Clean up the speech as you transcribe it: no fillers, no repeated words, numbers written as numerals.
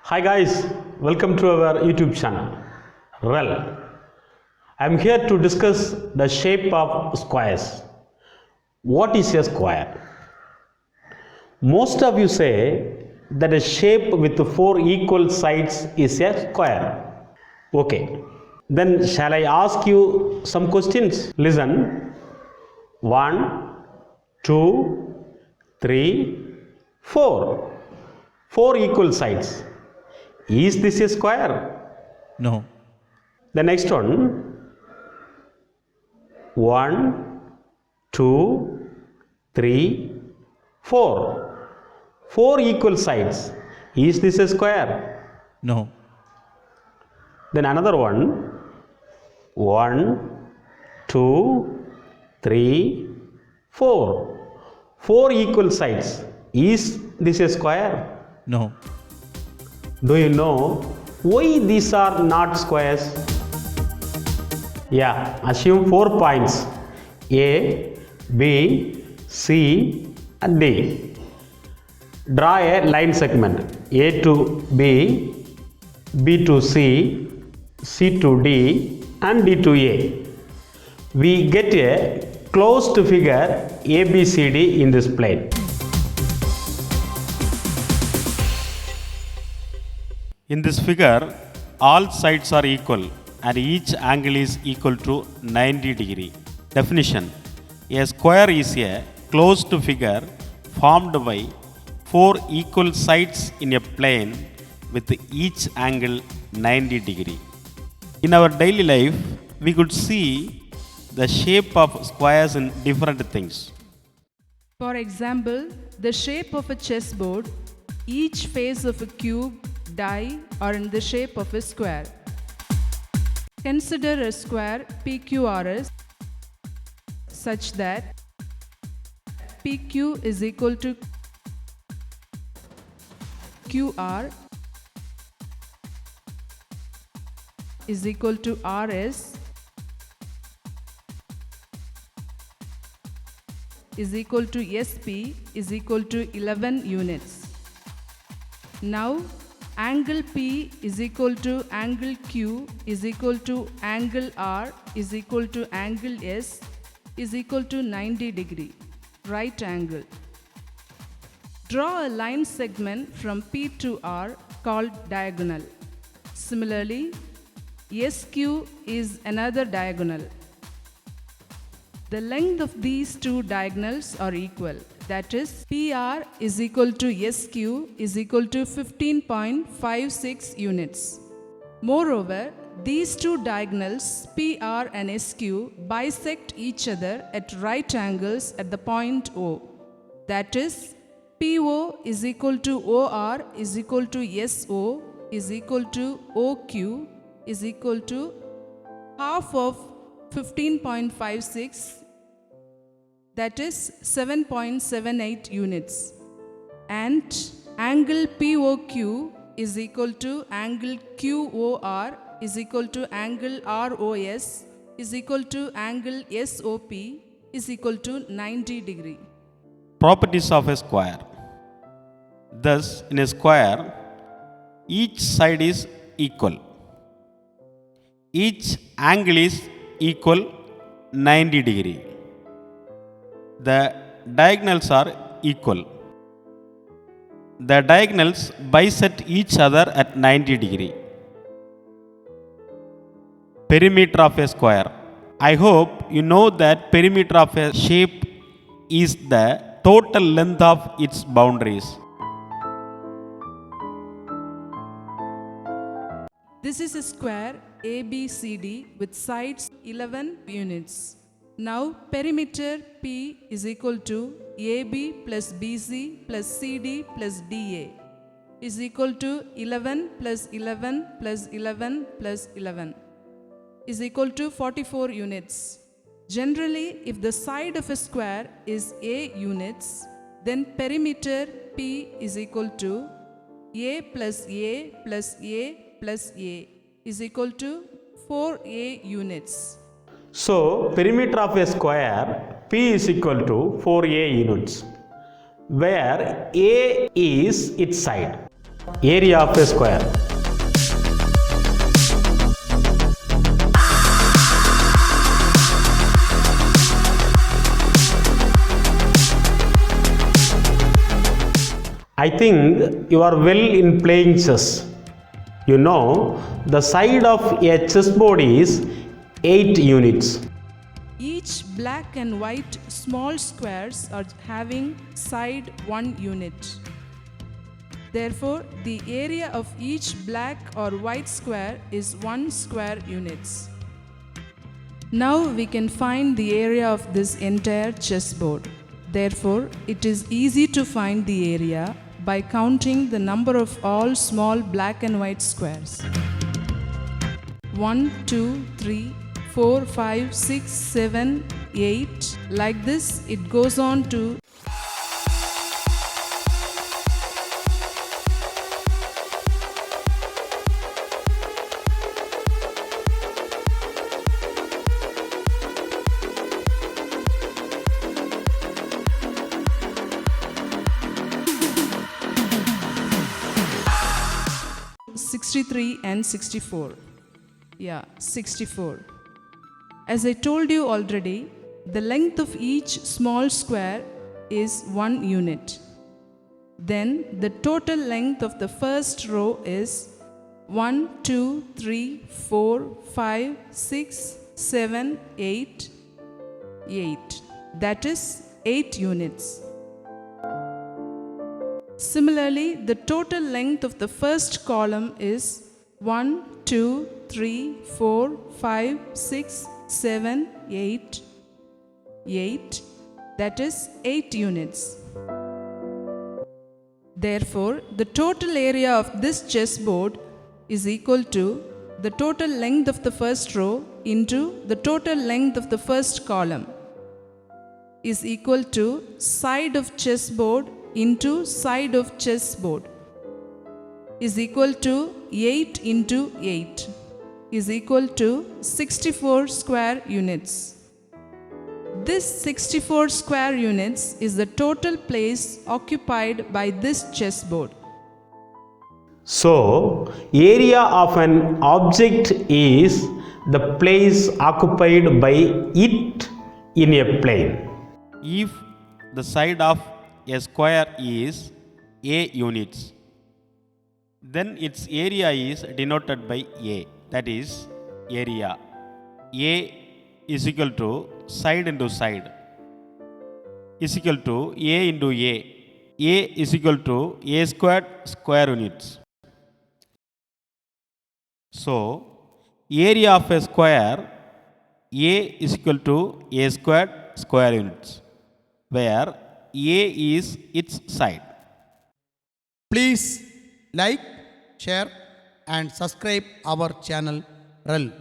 Hi guys, welcome to our YouTube channel. Well, I am here to discuss the shape of squares. What is a square? Most of you say that a shape with four equal sides is a square. Okay, then shall I ask you some questions? Listen. 1, 2, 3, 4. Four equal sides. Is this a square? No. The next one. 1, 2, 3, 4. Four equal sides. Is this a square? No. Then another one. 1, 2, 3, 4. Four equal sides. Is this a square? No. Do you know why these are not squares? Yeah, assume 4 points A, B, C and D. Draw a line segment A to B, B to C, C to D and D to A. We get a closed figure ABCD in this plane. In this figure, all sides are equal and each angle is equal to 90 degree. Definition: a square is a closed figure formed by four equal sides in a plane with each angle 90 degree. In our daily life, we could see the shape of squares in different things. For example, the shape of a chessboard, each face of a cube, die are in the shape of a square. Consider a square PQRS such that PQ is equal to QR is equal to RS is equal to SP is equal to 11 units. Now, angle P is equal to angle Q is equal to angle R is equal to angle S is equal to 90 degree, right angle. Draw a line segment from P to R called diagonal. Similarly, SQ is another diagonal. The length of these two diagonals are equal. That is, PR is equal to SQ is equal to 15.56 units. Moreover, these two diagonals PR and SQ bisect each other at right angles at the point O. That is, PO is equal to OR is equal to SO is equal to OQ is equal to half of 15.56, that is 7.78 units, and angle POQ is equal to angle QOR is equal to angle ROS is equal to angle SOP is equal to 90 degree. Properties of a square. Thus, in a square, each side is equal. Each angle is equal 90 degree. The diagonals are equal. The diagonals bisect each other at 90 degree. Perimeter of a square. I hope you know that perimeter of a shape is the total length of its boundaries. This is a square ABCD with sides 11 units. Now perimeter P is equal to AB plus BC plus CD plus DA is equal to 11 plus 11 plus 11 plus 11 is equal to 44 units. Generally, if the side of a square is A units, then perimeter P is equal to A plus A plus A plus A is equal to 4A units. So, perimeter of a square P is equal to 4A units, where A is its side. Area of a square. I think you are well in playing chess. You know, the side of a chessboard is 8 units. Each black and white small squares are having side 1 unit. Therefore, the area of each black or white square is 1 square units. Now we can find the area of this entire chessboard. Therefore, it is easy to find the area by counting the number of all small black and white squares. 1, 2, 3, 4, 5, 6, 7, 8. Like this, it goes on to 63 and 64. Yeah, 64. As I told you already, the length of each small square is 1 unit. Then the total length of the first row is 1, 2, 3, 4, 5, 6, 7, 8, 8. That is 8 units. Similarly, the total length of the first column is 1, 2, 3, 4, 5, 6, 7, 8, 8. That is 8 units. Therefore, the total area of this chessboard is equal to the total length of the first row into the total length of the first column is equal to side of chessboard into side of chessboard is equal to 8 into 8 is equal to 64 square units. This 64 square units is the total place occupied by this chessboard. So, area of an object is the place occupied by it in a plane. If the side of a square is A units, then its area is denoted by A, that is area. A is equal to side into side is equal to A into A. A is equal to A squared square units. So, area of a square A is equal to A squared square units, where A is its side. Please like, share and subscribe our channel REL.